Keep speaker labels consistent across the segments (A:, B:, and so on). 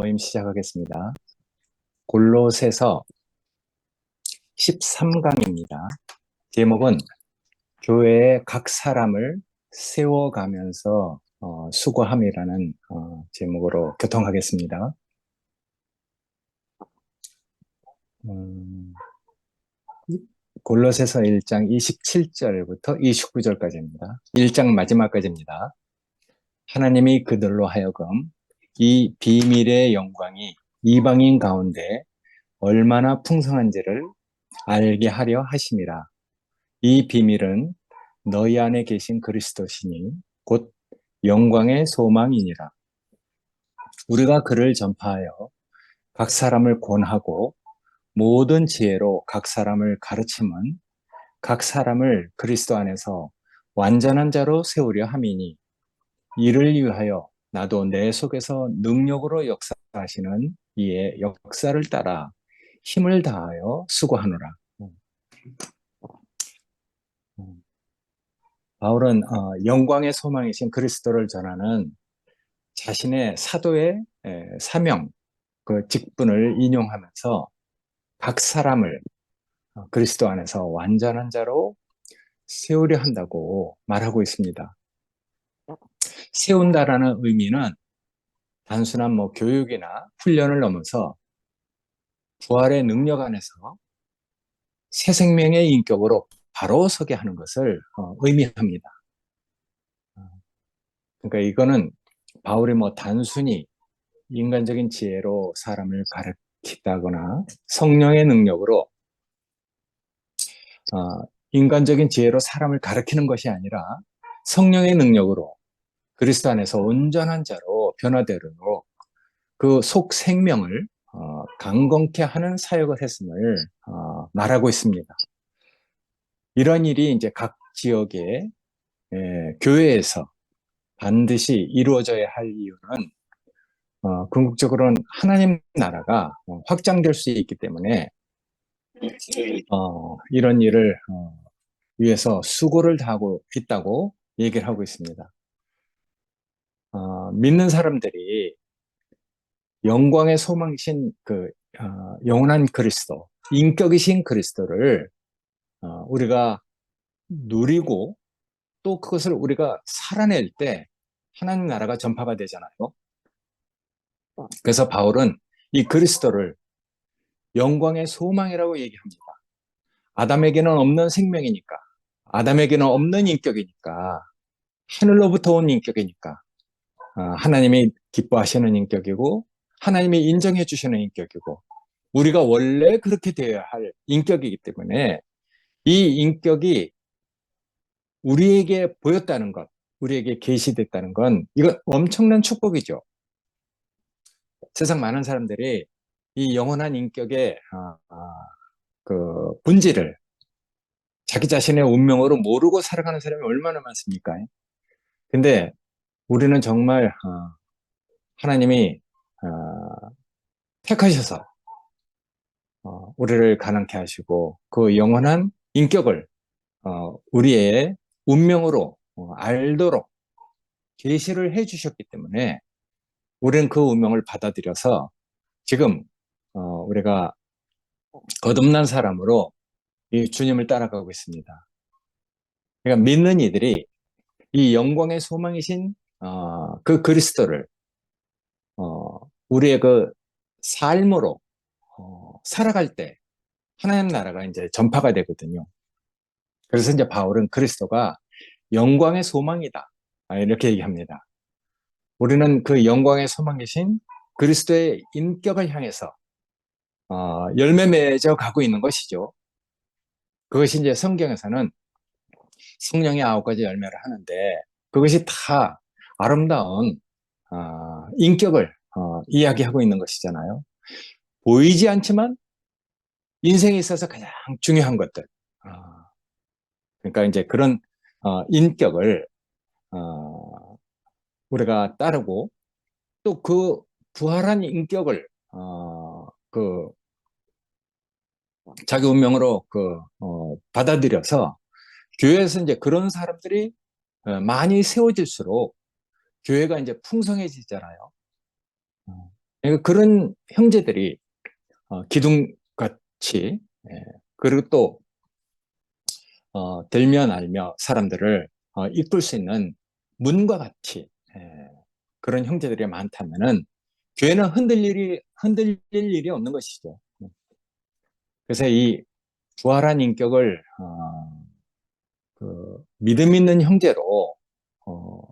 A: 모임 시작하겠습니다. 골로새서 13강입니다. 제목은 교회의 각 사람을 세워가면서 수고함이라는 제목으로 교통하겠습니다. 골로새서 1장 27절부터 29절까지입니다. 1장 마지막까지입니다. 하나님이 그들로 하여금 이 비밀의 영광이 이방인 가운데 얼마나 풍성한지를 알게 하려 하심이라. 이 비밀은 너희 안에 계신 그리스도시니 곧 영광의 소망이니라. 우리가 그를 전파하여 각 사람을 권하고 모든 지혜로 각 사람을 가르침은 각 사람을 그리스도 안에서 완전한 자로 세우려 함이니, 이를 위하여 나도 내 속에서 능력으로 역사하시는 이의 역사를 따라 힘을 다하여 수고하노라. 바울은 영광의 소망이신 그리스도를 전하는 자신의 사도의 사명, 그 직분을 인용하면서 각 사람을 그리스도 안에서 완전한 자로 세우려 한다고 말하고 있습니다. 세운다라는 의미는 단순한 교육이나 훈련을 넘어서 부활의 능력 안에서 새 생명의 인격으로 바로 서게 하는 것을 의미합니다. 그러니까 이거는 바울이 단순히 인간적인 지혜로 사람을 가르친다거나 성령의 능력으로 인간적인 지혜로 사람을 가르치는 것이 아니라 성령의 능력으로 그리스도 안에서 온전한 자로 변화되도록 그 속 생명을 강건케 하는 사역을 했음을 말하고 있습니다. 이런 일이 이제 각 지역의 교회에서 반드시 이루어져야 할 이유는 궁극적으로는 하나님 나라가 확장될 수 있기 때문에 이런 일을 위해서 수고를 다하고 있다고 얘기를 하고 있습니다. 믿는 사람들이 영광의 소망이신 그 영원한 그리스도, 인격이신 그리스도를 우리가 누리고 또 그것을 우리가 살아낼 때 하나님 나라가 전파가 되잖아요. 그래서 바울은 이 그리스도를 영광의 소망이라고 얘기합니다. 아담에게는 없는 생명이니까, 아담에게는 없는 인격이니까, 하늘로부터 온 인격이니까, 하나님이 기뻐하시는 인격이고, 하나님이 인정해 주시는 인격이고, 우리가 원래 그렇게 되어야 할 인격이기 때문에 이 인격이 우리에게 보였다는 것, 우리에게 계시됐다는 건 이거 엄청난 축복이죠. 세상 많은 사람들이 이 영원한 인격의 그 본질을 자기 자신의 운명으로 모르고 살아가는 사람이 얼마나 많습니까? 근데 우리는 정말 하나님이 택하셔서 우리를 가난케 하시고 그 영원한 인격을 우리의 운명으로 알도록 계시를 해주셨기 때문에 우리는 그 운명을 받아들여서 지금 우리가 거듭난 사람으로 이 주님을 따라가고 있습니다. 그러니까 믿는 이들이 이 영광의 소망이신 그 그리스도를 우리의 그 삶으로 살아갈 때 하나님 나라가 이제 전파가 되거든요. 그래서 이제 바울은 그리스도가 영광의 소망이다, 이렇게 얘기합니다. 우리는 그 영광의 소망이신 그리스도의 인격을 향해서 열매 맺어 가고 있는 것이죠. 그것이 이제 성경에서는 성령의 9가지 열매를 하는데 그것이 다 아름다운 인격을 이야기하고 있는 것이잖아요. 보이지 않지만 인생에 있어서 가장 중요한 것들. 그러니까 이제 그런 인격을 우리가 따르고 또 그 부활한 인격을 그 자기 운명으로 받아들여서 교회에서 이제 그런 사람들이 많이 세워질수록 교회가 이제 풍성해지잖아요. 그러니까 그런 형제들이 기둥같이, 그리고 또 들며 날며 사람들을 이끌 수 있는 문과 같이, 그런 형제들이 많다면은 교회는 흔들릴 일이 없는 것이죠. 그래서 이 부활한 인격을 그 믿음 있는 형제로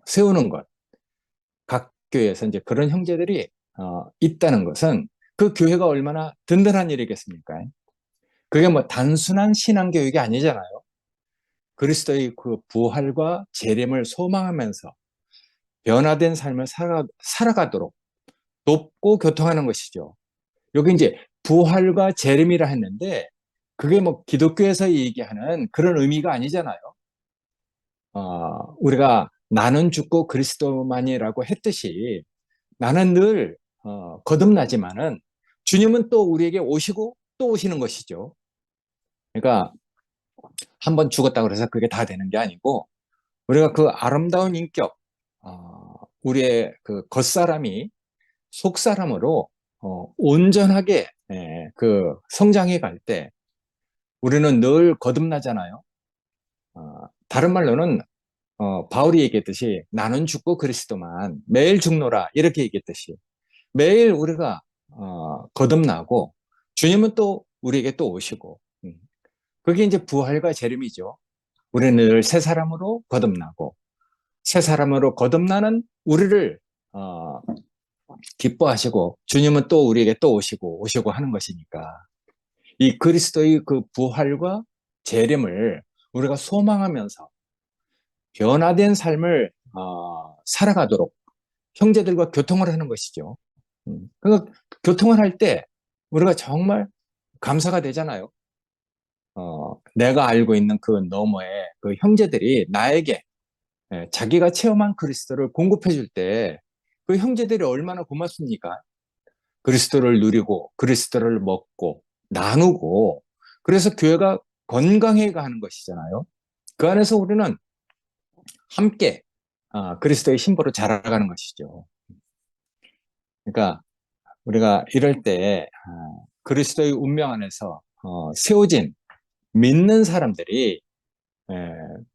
A: 세우는 것, 각 교회에서 이제 그런 형제들이 있다는 것은 그 교회가 얼마나 든든한 일이겠습니까? 그게 뭐 단순한 신앙 교육이 아니잖아요. 그리스도의 그 부활과 재림을 소망하면서 변화된 삶을 살아가도록 돕고 교통하는 것이죠. 여기 이제 부활과 재림이라 했는데 그게 뭐 기독교에서 얘기하는 그런 의미가 아니잖아요. 우리가 나는 죽고 그리스도만이라고 했듯이 나는 늘 거듭나지만은 주님은 또 우리에게 오시고 또 오시는 것이죠. 그러니까 한 번 죽었다고 해서 그게 다 되는 게 아니고 우리가 그 아름다운 인격, 우리의 그 겉사람이 속사람으로 온전하게 그 성장해 갈 때 우리는 늘 거듭나잖아요. 다른 말로는 바울이 얘기했듯이 나는 죽고 그리스도만 매일 죽노라 이렇게 얘기했듯이 매일 우리가 거듭나고 주님은 또 우리에게 또 오시고 그게 이제 부활과 재림이죠. 우리는 늘 새 사람으로 거듭나고 새 사람으로 거듭나는 우리를 어, 기뻐하시고 주님은 또 우리에게 또 오시고 하는 것이니까 이 그리스도의 그 부활과 재림을 우리가 소망하면서 변화된 삶을 살아가도록 형제들과 교통을 하는 것이죠. 그러니까 교통을 할 때 우리가 정말 감사가 되잖아요. 내가 알고 있는 그 너머에 그 형제들이 나에게 자기가 체험한 그리스도를 공급해 줄 때 그 형제들이 얼마나 고맙습니까? 그리스도를 누리고 그리스도를 먹고 나누고 그래서 교회가 건강해 가는 것이잖아요. 그 안에서 우리는 함께 그리스도의 신부로 자라가는 것이죠. 그러니까 우리가 이럴 때 그리스도의 운명 안에서 세워진 믿는 사람들이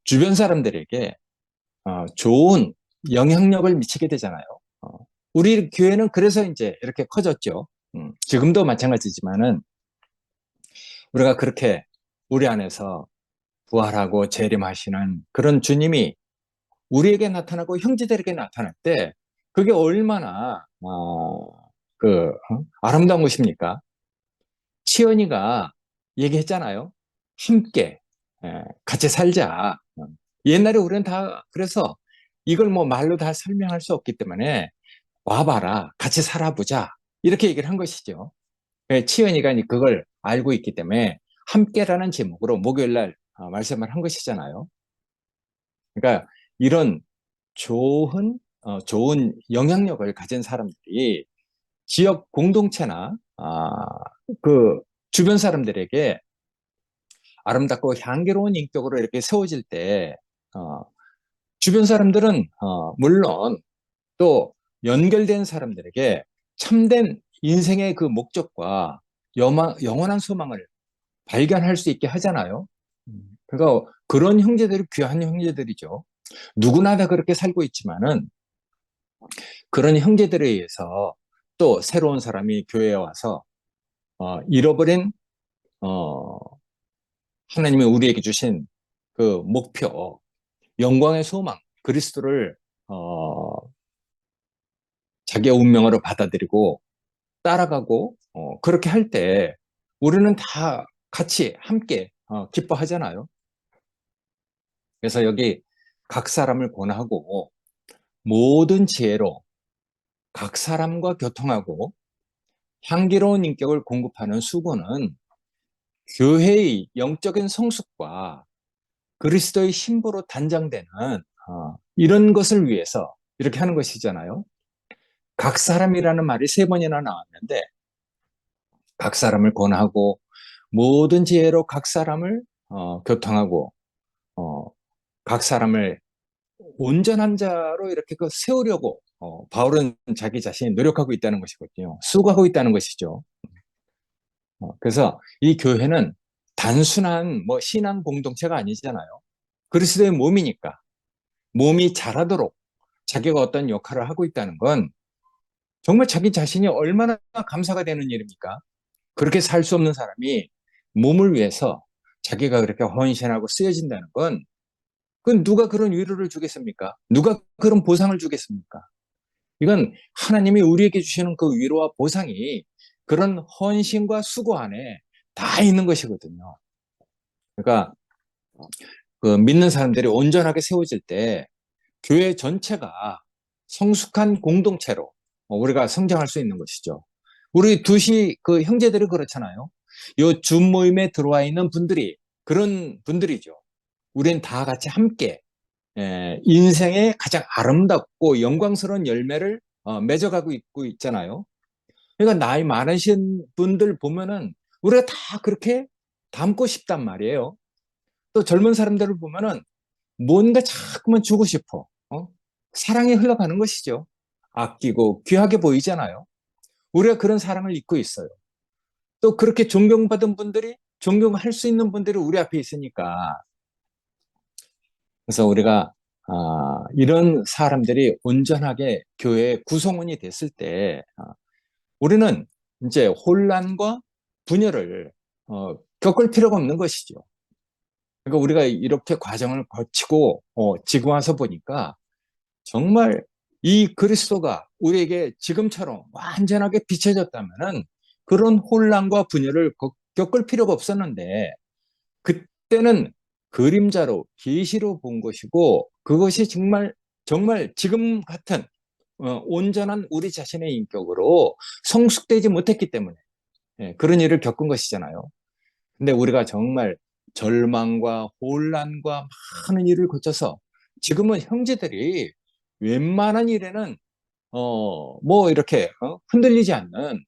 A: 주변 사람들에게 좋은 영향력을 미치게 되잖아요. 어, 우리 교회는 그래서 이제 이렇게 커졌죠. 지금도 마찬가지지만은 우리가 그렇게 우리 안에서 부활하고 재림하시는 그런 주님이 우리에게 나타나고 형제들에게 나타날 때 그게 얼마나 아름다운 것입니까? 치연이가 얘기했잖아요. 함께 같이 살자. 옛날에 우리는 다 그래서 이걸 뭐 말로 다 설명할 수 없기 때문에 와봐라, 같이 살아보자 이렇게 얘기를 한 것이죠. 치연이가 그걸 알고 있기 때문에 함께라는 제목으로 목요일 날 말씀을 한 것이잖아요. 그러니까 이런 좋은 영향력을 가진 사람들이 지역 공동체나 그 주변 사람들에게 아름답고 향기로운 인격으로 이렇게 세워질 때 주변 사람들은 물론 또 연결된 사람들에게 참된 인생의 그 목적과 영원한 소망을 발견할 수 있게 하잖아요. 그러니까 그런 형제들이 귀한 형제들이죠. 누구나 다 그렇게 살고 있지만은 그런 형제들에 의해서 또 새로운 사람이 교회에 와서 잃어버린 어, 하나님이 우리에게 주신 그 목표, 영광의 소망, 그리스도를 어, 자기의 운명으로 받아들이고 따라가고 그렇게 할 때 우리는 다 같이 함께 기뻐하잖아요. 그래서 여기 각 사람을 권하고 모든 지혜로 각 사람과 교통하고 향기로운 인격을 공급하는 수고는 교회의 영적인 성숙과 그리스도의 신부로 단장되는 이런 것을 위해서 이렇게 하는 것이잖아요. 각 사람이라는 말이 세 번이나 나왔는데 각 사람을 권하고 모든 지혜로 각 사람을 교통하고 각 사람을 온전한 자로 이렇게 세우려고 바울은 자기 자신이 노력하고 있다는 것이거든요. 수고하고 있다는 것이죠. 그래서 이 교회는 단순한 뭐 신앙 공동체가 아니잖아요. 그리스도의 몸이니까 몸이 자라도록 자기가 어떤 역할을 하고 있다는 건 정말 자기 자신이 얼마나 감사가 되는 일입니까? 그렇게 살 수 없는 사람이 몸을 위해서 자기가 그렇게 헌신하고 쓰여진다는 건 그건 누가 그런 위로를 주겠습니까? 누가 그런 보상을 주겠습니까? 이건 하나님이 우리에게 주시는 그 위로와 보상이 그런 헌신과 수고 안에 다 있는 것이거든요. 그러니까 그 믿는 사람들이 온전하게 세워질 때 교회 전체가 성숙한 공동체로 우리가 성장할 수 있는 것이죠. 우리 두시 그 형제들이 그렇잖아요. 요 줌 모임에 들어와 있는 분들이 그런 분들이죠. 우린 다 같이 함께 인생의 가장 아름답고 영광스러운 열매를 맺어가고 있고 있잖아요. 그러니까 나이 많으신 분들 보면은 우리가 다 그렇게 닮고 싶단 말이에요. 또 젊은 사람들을 보면은 뭔가 자꾸만 주고 싶어. 사랑이 흘러가는 것이죠. 아끼고 귀하게 보이잖아요. 우리가 그런 사랑을 잊고 있어요. 또 그렇게 존경받은 분들이 존경할 수 있는 분들이 우리 앞에 있으니까 그래서 우리가 이런 사람들이 온전하게 교회의 구성원이 됐을 때 우리는 이제 혼란과 분열을 겪을 필요가 없는 것이죠. 그러니까 우리가 이렇게 과정을 거치고 지금 와서 보니까 정말 이 그리스도가 우리에게 지금처럼 완전하게 비춰졌다면은 그런 혼란과 분열을 겪을 필요가 없었는데 그때는 그림자로 계시로 본 것이고 그것이 정말 정말 지금 같은 온전한 우리 자신의 인격으로 성숙되지 못했기 때문에 그런 일을 겪은 것이잖아요. 근데 우리가 정말 절망과 혼란과 많은 일을 거쳐서 지금은 형제들이 웬만한 일에는 뭐 이렇게 흔들리지 않는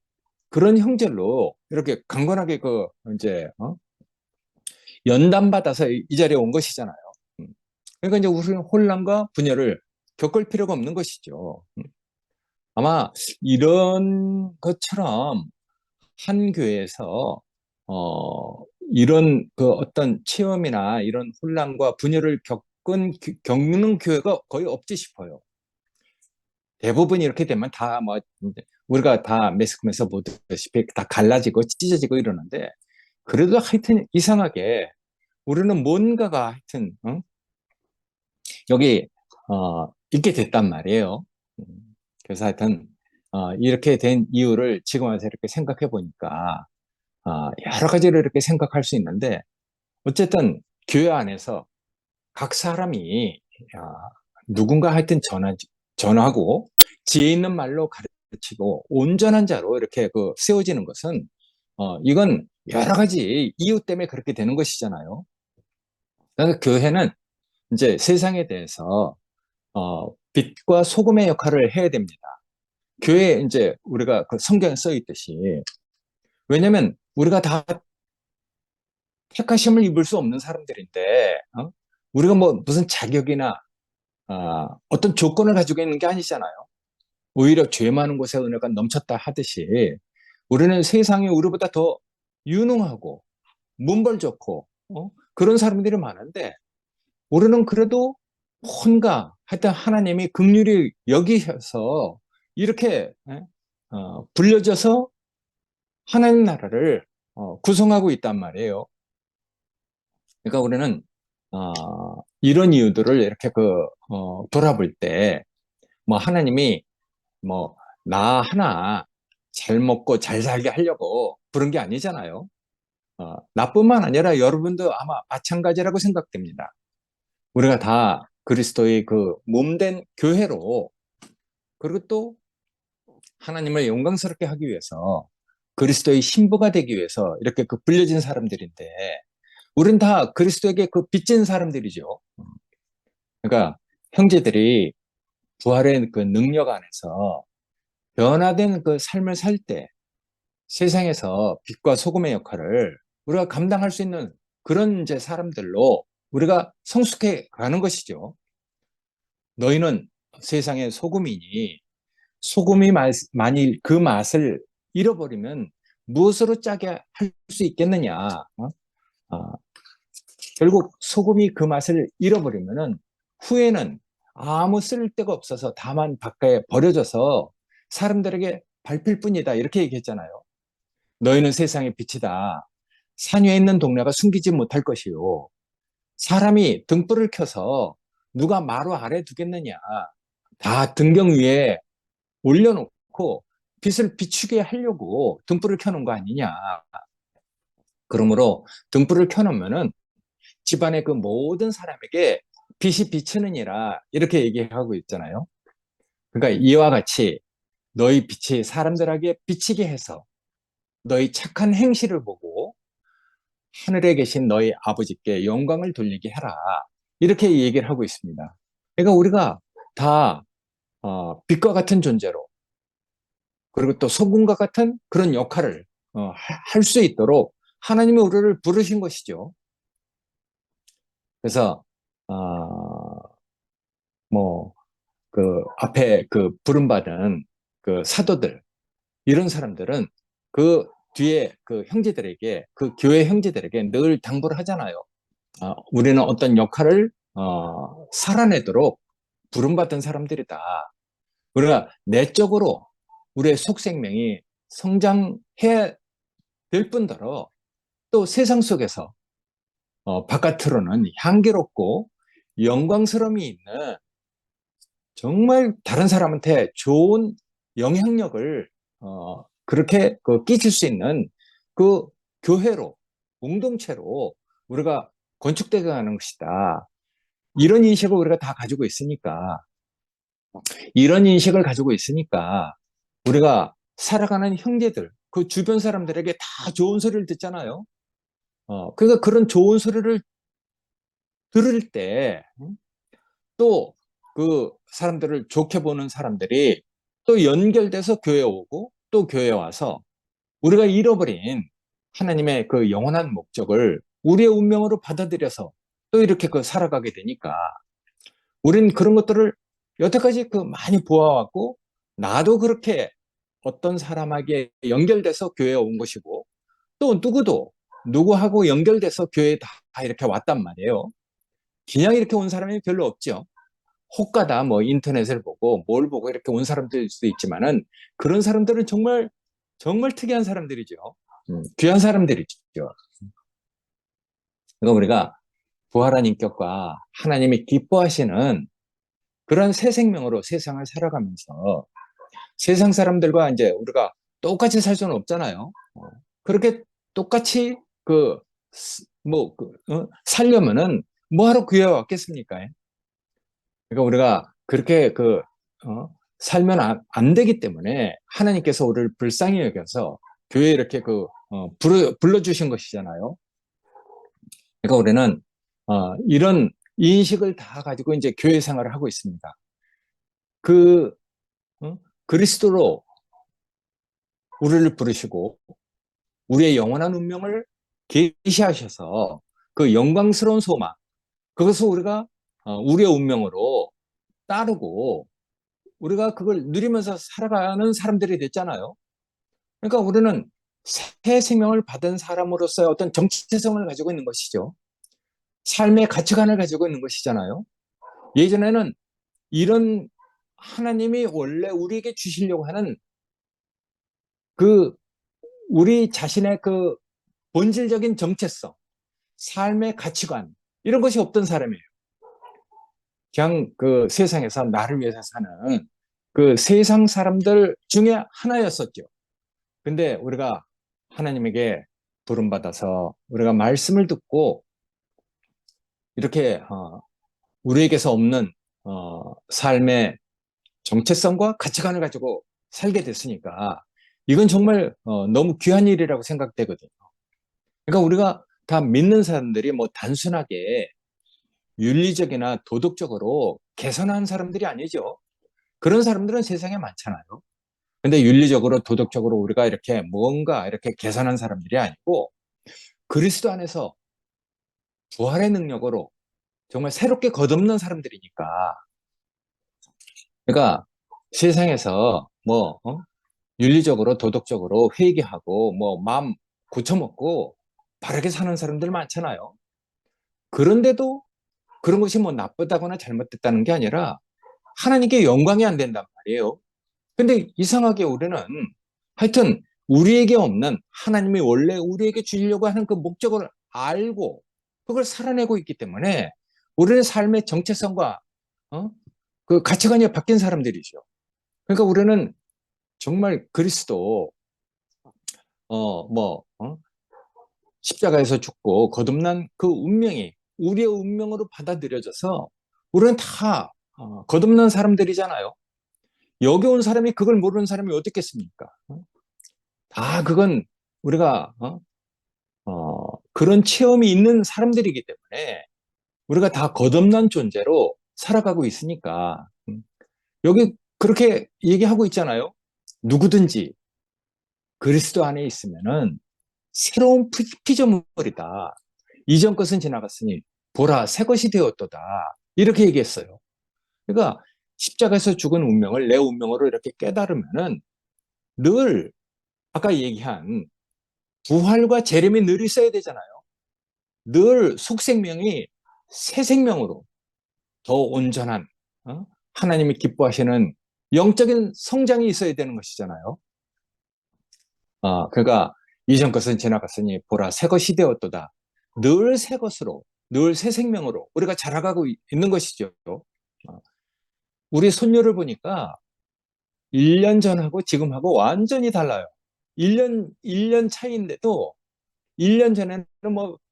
A: 그런 형제로 이렇게 강건하게 그 이제 연단받아서 이 자리에 온 것이잖아요. 음. 그러니까 이제 우리는 혼란과 분열을 겪을 필요가 없는 것이죠. 아마 이런 것처럼 한 교회에서 이런 그 어떤 체험이나 이런 혼란과 분열을 겪는 교회가 거의 없지 싶어요. 대부분 이렇게 되면 다 뭐 우리가 다 매스컴에서 보다시피 다 갈라지고 찢어지고 이러는데 그래도 하여튼 이상하게 우리는 뭔가가 하여튼 여기 있게 됐단 말이에요. 음, 그래서 하여튼 이렇게 된 이유를 지금 와서 이렇게 생각해 보니까 여러 가지를 이렇게 생각할 수 있는데 어쨌든 교회 안에서 각 사람이 누군가 하여튼 전하고 지혜 있는 말로 가르치고 온전한 자로 이렇게 그 세워지는 것은 이건 여러 가지 이유 때문에 그렇게 되는 것이잖아요. 그래서 교회는 이제 세상에 대해서 빛과 소금의 역할을 해야 됩니다. 교회에 이제 우리가 그 성경에 써 있듯이 왜냐면 우리가 다 택하심을 입을 수 없는 사람들인데 우리가 뭐 무슨 자격이나 어떤 조건을 가지고 있는 게 아니잖아요. 오히려 죄 많은 곳에 은혜가 넘쳤다 하듯이 우리는 세상에 우리보다 더 유능하고 문벌 좋고 그런 사람들이 많은데 우리는 그래도 뭔가 하여튼 하나님이 긍휼히 여기셔서 이렇게 불려져서 하나님 나라를 구성하고 있단 말이에요. 그러니까 우리는 이런 이유들을 이렇게 돌아볼 때 뭐 하나님이 뭐 나 하나 잘 먹고 잘 살게 하려고 그런 게 아니잖아요. 나뿐만 아니라 여러분도 아마 마찬가지라고 생각됩니다. 우리가 다 그리스도의 그 몸된 교회로 그리고 또 하나님을 영광스럽게 하기 위해서 그리스도의 신부가 되기 위해서 이렇게 그 불려진 사람들인데 우린 다 그리스도에게 그 빚진 사람들이죠. 그러니까 형제들이 부활의 그 능력 안에서 변화된 그 삶을 살 때 세상에서 빛과 소금의 역할을 우리가 감당할 수 있는 그런 이제 사람들로 우리가 성숙해 가는 것이죠. 너희는 세상의 소금이니 소금이 만일 그 맛을 잃어버리면 무엇으로 짜게 할 수 있겠느냐? 어, 결국 소금이 그 맛을 잃어버리면은 후에는 아무 쓸데가 없어서 다만 바깥에 버려져서 사람들에게 밟힐 뿐이다. 이렇게 얘기했잖아요. 너희는 세상의 빛이다. 산 위에 있는 동네가 숨기지 못할 것이요. 사람이 등불을 켜서 누가 마루 아래 두겠느냐. 다 등경 위에 올려놓고 빛을 비추게 하려고 등불을 켜놓은 거 아니냐. 그러므로 등불을 켜놓으면은 집안의 그 모든 사람에게 빛이 비치느니라 이렇게 얘기하고 있잖아요. 그러니까 이와 같이 너희 빛이 사람들에게 비치게 해서 너희 착한 행실을 보고 하늘에 계신 너희 아버지께 영광을 돌리게 해라. 이렇게 얘기를 하고 있습니다. 그러니까 우리가 다 빛과 같은 존재로 그리고 또 소금과 같은 그런 역할을 할 수 있도록 하나님이 우리를 부르신 것이죠. 그래서 뭐 그 앞에 그 부름받은 그 사도들 이런 사람들은 그 뒤에 그 형제들에게 그 교회 형제들에게 늘 당부를 하잖아요. 우리는 어떤 역할을 살아내도록 부름받은 사람들이다. 우리가 내적으로 우리의 속생명이 성장해야 될 뿐더러 또 세상 속에서 바깥으로는 향기롭고 영광스러움이 있는 정말 다른 사람한테 좋은 영향력을 그렇게 끼칠 수 있는 그 교회로 공동체로 우리가 건축되어 가는 것이다. 이런 인식을 우리가 다 가지고 있으니까 이런 인식을 가지고 있으니까 우리가 살아가는 형제들 그 주변 사람들에게 다 좋은 소리를 듣잖아요. 그러니까 그런 좋은 소리를 들을 때 또 그 사람들을 좋게 보는 사람들이 또 연결돼서 교회에 오고 또 교회에 와서 우리가 잃어버린 하나님의 그 영원한 목적을 우리의 운명으로 받아들여서 또 이렇게 살아가게 되니까 우리는 그런 것들을 여태까지 많이 보아왔고 나도 그렇게 어떤 사람에게 연결돼서 교회에 온 것이고 또 누구도 누구하고 연결돼서 교회에 다 이렇게 왔단 말이에요. 그냥 이렇게 온 사람이 별로 없죠. 혹가다 뭐 인터넷을 보고 뭘 보고 이렇게 온 사람들일 수도 있지만은 그런 사람들은 정말 정말 특이한 사람들이죠. 귀한 사람들이죠. 그러니까 우리가 부활한 인격과 하나님이 기뻐하시는 그런 새 생명으로 세상을 살아가면서 세상 사람들과 이제 우리가 똑같이 살 수는 없잖아요. 그렇게 똑같이 살려면은 뭐하러 교회에 왔겠습니까? 그러니까 우리가 그렇게 살면 안 되기 때문에 하나님께서 우리를 불쌍히 여겨서 교회에 이렇게 불러주신 것이잖아요. 그러니까 우리는 이런 인식을 다 가지고 이제 교회 생활을 하고 있습니다. 그 그리스도로 우리를 부르시고 우리의 영원한 운명을 계시하셔서 그 영광스러운 소망 그것을 우리가 우리의 운명으로 따르고 우리가 그걸 누리면서 살아가는 사람들이 됐잖아요. 그러니까 우리는 새 생명을 받은 사람으로서의 어떤 정체성을 가지고 있는 것이죠. 삶의 가치관을 가지고 있는 것이잖아요. 예전에는 이런 하나님이 원래 우리에게 주시려고 하는 그 우리 자신의 그 본질적인 정체성, 삶의 가치관 이런 것이 없던 사람이에요. 그냥 그 세상에서 나를 위해서 사는 그 세상 사람들 중에 하나였었죠. 근데 우리가 하나님에게 부름받아서 우리가 말씀을 듣고 이렇게 우리에게서 없는 삶의 정체성과 가치관을 가지고 살게 됐으니까 이건 정말 너무 귀한 일이라고 생각되거든요. 그러니까 우리가 다 믿는 사람들이 뭐 단순하게 윤리적이나 도덕적으로 개선한 사람들이 아니죠. 그런 사람들은 세상에 많잖아요. 근데 윤리적으로 도덕적으로 우리가 이렇게 뭔가 이렇게 개선한 사람들이 아니고 그리스도 안에서 부활의 능력으로 정말 새롭게 거듭난 사람들이니까 그러니까 세상에서 윤리적으로 도덕적으로 회개하고 마음 고쳐먹고 바르게 사는 사람들 많잖아요. 그런데도 그런 것이 나쁘다거나 잘못됐다는 게 아니라 하나님께 영광이 안 된단 말이에요. 근데 이상하게 우리는 하여튼 우리에게 없는 하나님이 원래 우리에게 주려고 하는 그 목적을 알고 그걸 살아내고 있기 때문에 우리는 삶의 정체성과 어? 그 가치관이 바뀐 사람들이죠. 그러니까 우리는 정말 그리스도 십자가에서 죽고 거듭난 그 운명이 우리의 운명으로 받아들여져서 우리는 다 거듭난 사람들이잖아요. 여기 온 사람이 그걸 모르는 사람이 어떻겠습니까? 다 그건 우리가 그런 체험이 있는 사람들이기 때문에 우리가 다 거듭난 존재로 살아가고 있으니까 여기 그렇게 얘기하고 있잖아요. 누구든지 그리스도 안에 있으면은 새로운 피조물이다. 이전 것은 지나갔으니 보라 새 것이 되었도다. 이렇게 얘기했어요. 그러니까 십자가에서 죽은 운명을 내 운명으로 이렇게 깨달으면은 늘 아까 얘기한 부활과 재림이 늘 있어야 되잖아요. 늘 속생명이 새 생명으로 더 온전한 하나님이 기뻐하시는 영적인 성장이 있어야 되는 것이잖아요. 그러니까 이전 것은 지나갔으니 보라 새 것이 되었도다. 늘 새 것으로 늘 새 생명으로 우리가 자라가고 있는 것이죠. 우리 손녀를 보니까 1년 전하고 지금하고 완전히 달라요. 1년 차이인데도 1년 전에는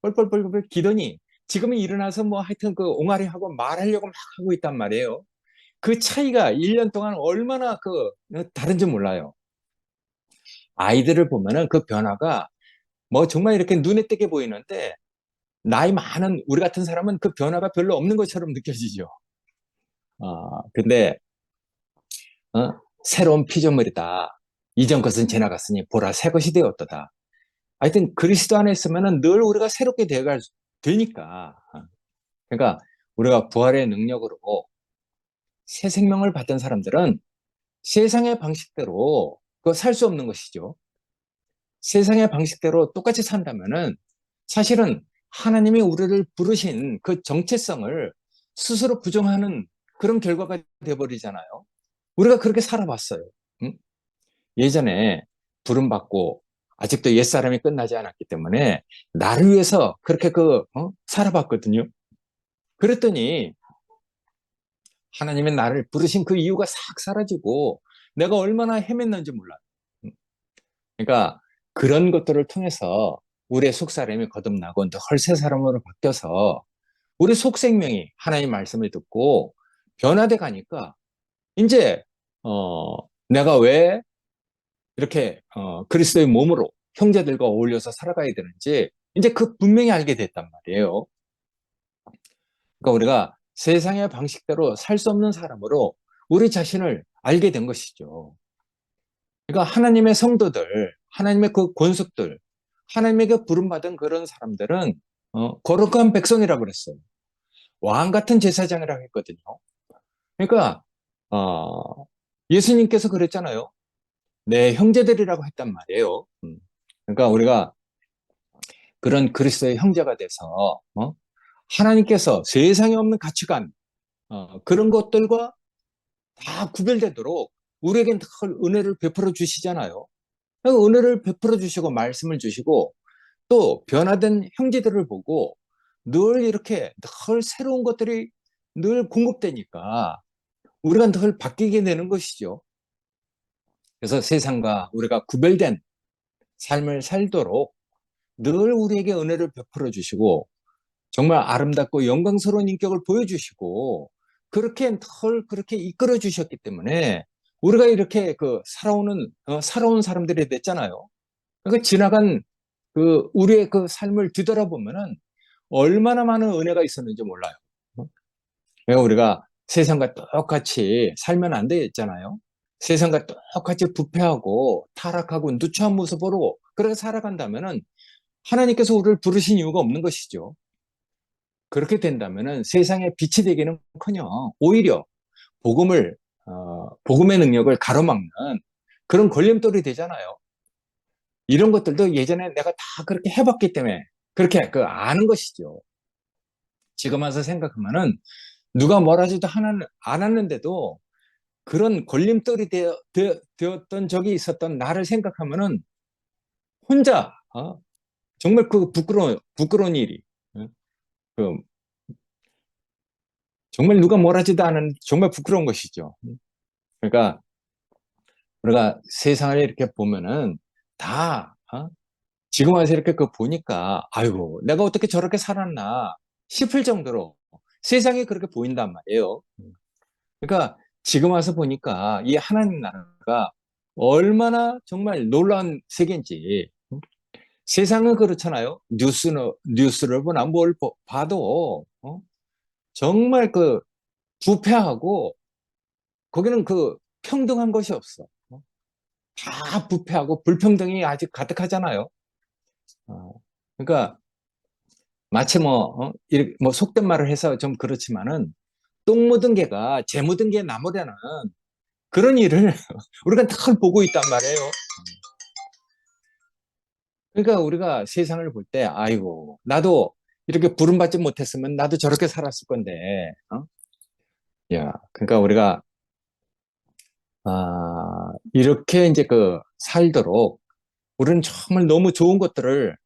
A: 뻘뻘뻘뻘 기더니 지금은 일어나서 하여튼 그 옹알이하고 말하려고 막 하고 있단 말이에요. 그 차이가 1년 동안 얼마나 다른지 몰라요. 아이들을 보면은 그 변화가 정말 이렇게 눈에 띄게 보이는데 나이 많은 우리 같은 사람은 그 변화가 별로 없는 것처럼 느껴지죠. 근데 새로운 피조물이다. 이전 것은 지나갔으니 보라 새 것이 되었도다. 하여튼 그리스도 안에 있으면은 늘 우리가 새롭게 되니까. 그러니까 우리가 부활의 능력으로 새 생명을 받은 사람들은 세상의 방식대로 살 수 없는 것이죠. 세상의 방식대로 똑같이 산다면은 사실은 하나님이 우리를 부르신 그 정체성을 스스로 부정하는 그런 결과가 되어버리잖아요. 우리가 그렇게 살아봤어요. 응? 예전에 부름받고 아직도 옛사람이 끝나지 않았기 때문에 나를 위해서 그렇게 살아봤거든요. 그랬더니 하나님이 나를 부르신 그 이유가 싹 사라지고 내가 얼마나 헤맸는지 몰라요. 그러니까 그런 것들을 통해서 우리의 속사람이 거듭나고 헐새 사람으로 바뀌어서 우리 속생명이 하나님 말씀을 듣고 변화돼 가니까 이제 어, 내가 왜 이렇게 그리스도의 몸으로 형제들과 어울려서 살아가야 되는지 이제 그 분명히 알게 됐단 말이에요. 그러니까 우리가 세상의 방식대로 살 수 없는 사람으로 우리 자신을 알게 된 것이죠. 그러니까 하나님의 성도들, 하나님의 그 권속들, 하나님에게 부름받은 그런 사람들은 거룩한 백성이라고 그랬어요. 왕 같은 제사장이라고 했거든요. 그러니까 예수님께서 그랬잖아요. 내 형제들이라고 했단 말이에요. 그러니까 우리가 그런 그리스도의 형제가 돼서 하나님께서 세상에 없는 가치관 그런 것들과 다 구별되도록 우리에게 늘 은혜를 베풀어 주시잖아요. 은혜를 베풀어 주시고 말씀을 주시고 또 변화된 형제들을 보고 늘 이렇게 늘 새로운 것들이 늘 공급되니까 우리가 늘 바뀌게 되는 것이죠. 그래서 세상과 우리가 구별된 삶을 살도록 늘 우리에게 은혜를 베풀어 주시고 정말 아름답고 영광스러운 인격을 보여주시고 그렇게 늘 그렇게 이끌어 주셨기 때문에 우리가 이렇게 살아온 사람들이 됐잖아요. 그 지나간 우리의 그 삶을 뒤돌아보면은 얼마나 많은 은혜가 있었는지 몰라요. 왜 우리가 세상과 똑같이 살면 안 되겠잖아요. 세상과 똑같이 부패하고 타락하고 누추한 모습으로 그렇게 살아간다면은 하나님께서 우리를 부르신 이유가 없는 것이죠. 그렇게 된다면은 세상에 빛이 되기는커녕 오히려 복음을 복음의 능력을 가로막는 그런 걸림돌이 되잖아요. 이런 것들도 예전에 내가 다 그렇게 해봤기 때문에 그렇게 아는 것이죠. 지금 와서 생각하면은 누가 뭐라 하지도 않았는데도 그런 걸림돌이 되었던 적이 있었던 나를 생각하면은 혼자 정말 그 부끄러운 일이 그 정말 누가 뭐라 하지도 않은 정말 부끄러운 것이죠. 그러니까 우리가 세상을 이렇게 보면은 다 지금 와서 이렇게 보니까 아이고 내가 어떻게 저렇게 살았나 싶을 정도로 세상이 그렇게 보인단 말이에요. 그러니까 지금 와서 보니까 이 하나님 나라가 얼마나 정말 놀라운 세계인지. 세상은 그렇잖아요. 뉴스를 보나 뭘 봐도 정말 부패하고 거기는 평등한 것이 없어. 다 부패하고 불평등이 아직 가득하잖아요. 어, 그러니까 마치 이렇게 속된 말을 해서 좀 그렇지만은 똥 묻은 개가 재 묻은 개 나무라는 그런 일을 우리가 늘 보고 있단 말이에요. 그러니까 우리가 세상을 볼 때 아이고 나도 이렇게 부름받지 못했으면 나도 저렇게 살았을 건데 야 그러니까 우리가 이렇게 이제 살도록 우리는 정말 너무 좋은 것들을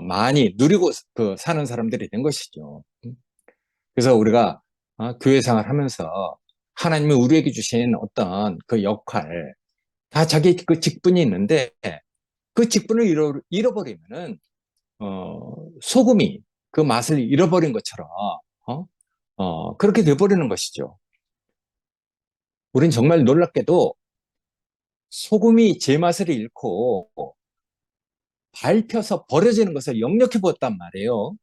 A: 많이 누리고 사는 사람들이 된 것이죠. 그래서 우리가 교회 생활하면서 하나님이 우리에게 주신 어떤 그 역할, 다 자기 그 직분이 있는데 그 직분을 잃어버리면은 소금이 그 맛을 잃어버린 것처럼 어? 그렇게 돼버리는 것이죠. 우린 정말 놀랍게도 소금이 제 맛을 잃고 밟혀서 버려지는 것을 역력해 보았단 말이에요.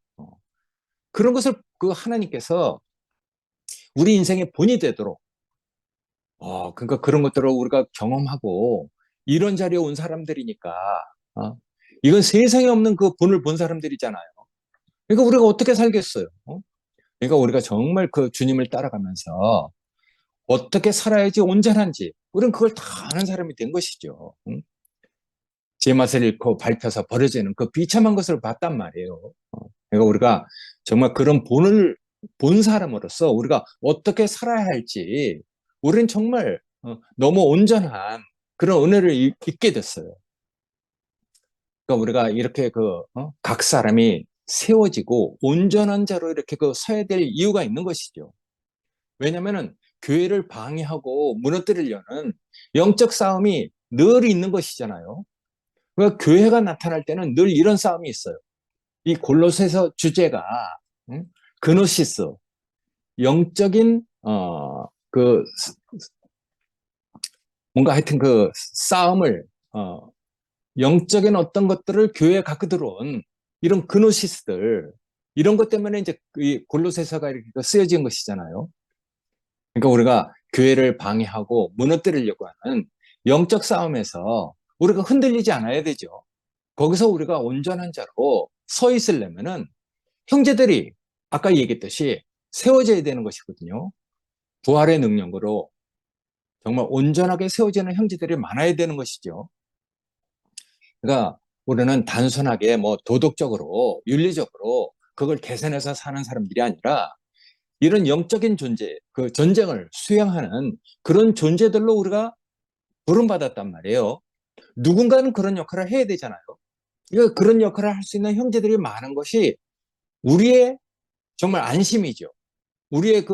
A: 그런 것을 그 하나님께서 우리 인생의 본이 되도록 그러니까 그런 것들을 우리가 경험하고 이런 자리에 온 사람들이니까 어, 이건 세상에 없는 그 본을 본 사람들이잖아요. 그러니까 우리가 어떻게 살겠어요? 그러니까 우리가 정말 그 주님을 따라가면서 어떻게 살아야지 온전한지 우리는 그걸 다 아는 사람이 된 것이죠. 응? 제 맛을 잃고 밟혀서 버려지는 그 비참한 것을 봤단 말이에요. 그러니까 우리가 정말 그런 본을 본 사람으로서 우리가 어떻게 살아야 할지 우리는 정말 너무 온전한 그런 은혜를 잊게 됐어요. 그러니까 우리가 이렇게 각 사람이 세워지고 온전한 자로 이렇게 서야 될 이유가 있는 것이죠. 왜냐하면은 교회를 방해하고 무너뜨리려는 영적 싸움이 늘 있는 것이잖아요. 그러니까 교회가 나타날 때는 늘 이런 싸움이 있어요. 이 골로새서 주제가 응? 그노시스, 영적인 그 뭔가 하여튼 그 싸움을 영적인 어떤 것들을 교회에 갖고 들어온 이런 그노시스들 이런 것 때문에 이제 이 골로새서가 이렇게 쓰여진 것이잖아요. 그러니까 우리가 교회를 방해하고 무너뜨리려고 하는 영적 싸움에서 우리가 흔들리지 않아야 되죠. 거기서 우리가 온전한 자로 서 있으려면은 형제들이 아까 얘기했듯이 세워져야 되는 것이거든요. 부활의 능력으로 정말 온전하게 세워지는 형제들이 많아야 되는 것이죠. 그러니까 우리는 단순하게 도덕적으로, 윤리적으로 그걸 개선해서 사는 사람들이 아니라 이런 영적인 존재, 그 전쟁을 수행하는 그런 존재들로 우리가 부름받았단 말이에요. 누군가는 그런 역할을 해야 되잖아요. 그런 역할을 할 수 있는 형제들이 많은 것이 우리의 정말 안심이죠. 우리의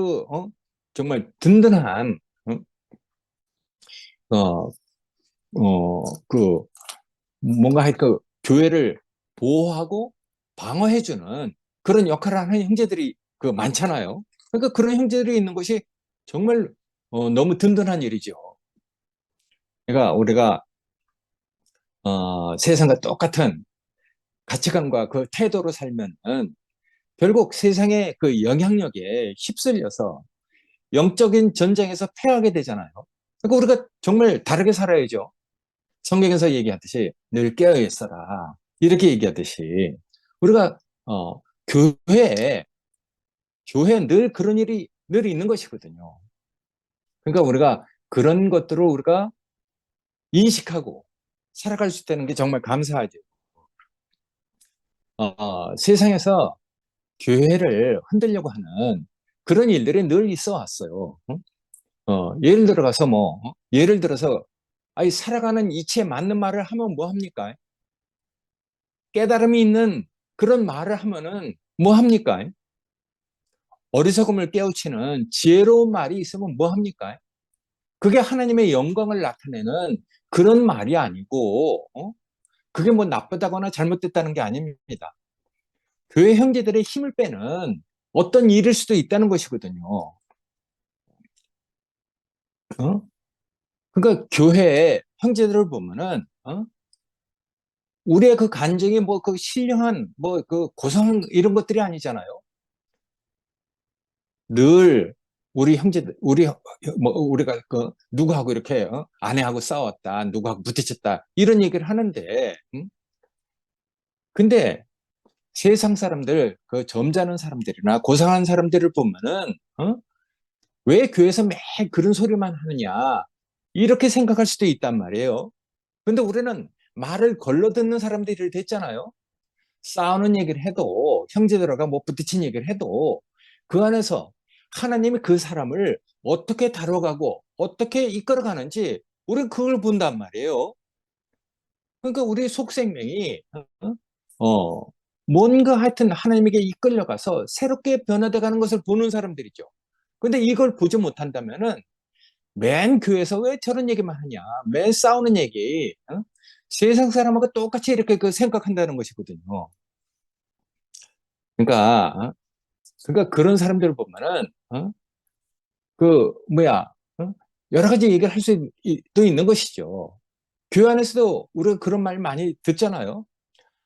A: 정말 든든한, 어, 뭔가 교회를 보호하고 방어해주는 그런 역할을 하는 형제들이 많잖아요. 그러니까 그런 형제들이 있는 것이 정말 너무 든든한 일이죠. 그러니까 우리가 세상과 똑같은 가치관과 그 태도로 살면은 결국 세상의 그 영향력에 휩쓸려서 영적인 전쟁에서 패하게 되잖아요. 그러니까 우리가 정말 다르게 살아야죠. 성경에서 얘기하듯이 늘 깨어 있어라. 이렇게 얘기하듯이 우리가 교회에 늘 그런 일이 늘 있는 것이거든요. 그러니까 우리가 그런 것들을 우리가 인식하고 살아갈 수 있다는 게 정말 감사하죠. 세상에서 교회를 흔들려고 하는 그런 일들이 늘 있어 왔어요. 예를 들어서 예를 들어서, 아니, 살아가는 이치에 맞는 말을 하면 뭐 합니까? 깨달음이 있는 그런 말을 하면은 뭐 합니까? 어리석음을 깨우치는 지혜로운 말이 있으면 뭐 합니까? 그게 하나님의 영광을 나타내는 그런 말이 아니고, 그게 뭐 나쁘다거나 잘못됐다는 게 아닙니다. 교회 형제들의 힘을 빼는 어떤 일일 수도 있다는 것이거든요. 어? 그러니까 교회 형제들을 보면은, 우리의 그 간증이 뭐 그 신령한 뭐 그 고상 이런 것들이 아니잖아요. 늘 우리 형제들, 우리가 그 누구하고 이렇게 아내하고 싸웠다, 누구하고 부딪혔다 이런 얘기를 하는데, 근데 세상 사람들, 그 점잖은 사람들이나 고상한 사람들을 보면은, 왜 교회에서 매 그런 소리만 하느냐 이렇게 생각할 수도 있단 말이에요. 근데 우리는 말을 걸러 듣는 사람들이 됐잖아요. 싸우는 얘기를 해도, 형제들과 뭐 부딪힌 얘기를 해도 그 안에서 하나님이 그 사람을 어떻게 다뤄가고 어떻게 이끌어가는지 우리는 그걸 본단 말이에요. 그러니까 우리 속생명이 어, 뭔가 하여튼 하나님에게 이끌려가서 새롭게 변화돼 가는 것을 보는 사람들이죠. 근데 이걸 보지 못한다면은 맨 교회에서 왜 저런 얘기만 하냐, 맨 싸우는 얘기, 세상 사람하고 똑같이 이렇게 그 생각한다는 것이거든요. 그러니까 그러니까 그런 사람들을 보면은 그 뭐야, 어? 여러 가지 얘기를 할 수도 있는 것이죠. 교회 안에서도 우리가 그런 말 많이 듣잖아요.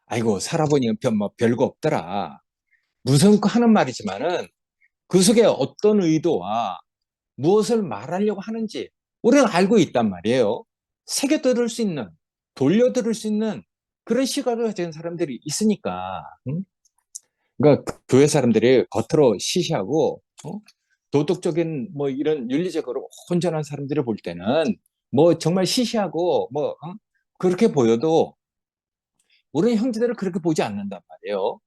A: 아이고, 살아보니 뭐 별거 없더라. 무성코 하는 말이지만은 그 속에 어떤 의도와 무엇을 말하려고 하는지 우리는 알고 있단 말이에요. 새겨 들을 수 있는, 돌려 들을 수 있는 그런 시각을 가진 사람들이 있으니까. 응? 그러니까 교회 사람들이 겉으로 시시하고, 도덕적인 뭐 이런 윤리적으로 혼전한 사람들을 볼 때는 뭐 정말 시시하고 그렇게 보여도 우리는 형제들을 그렇게 보지 않는단 말이에요.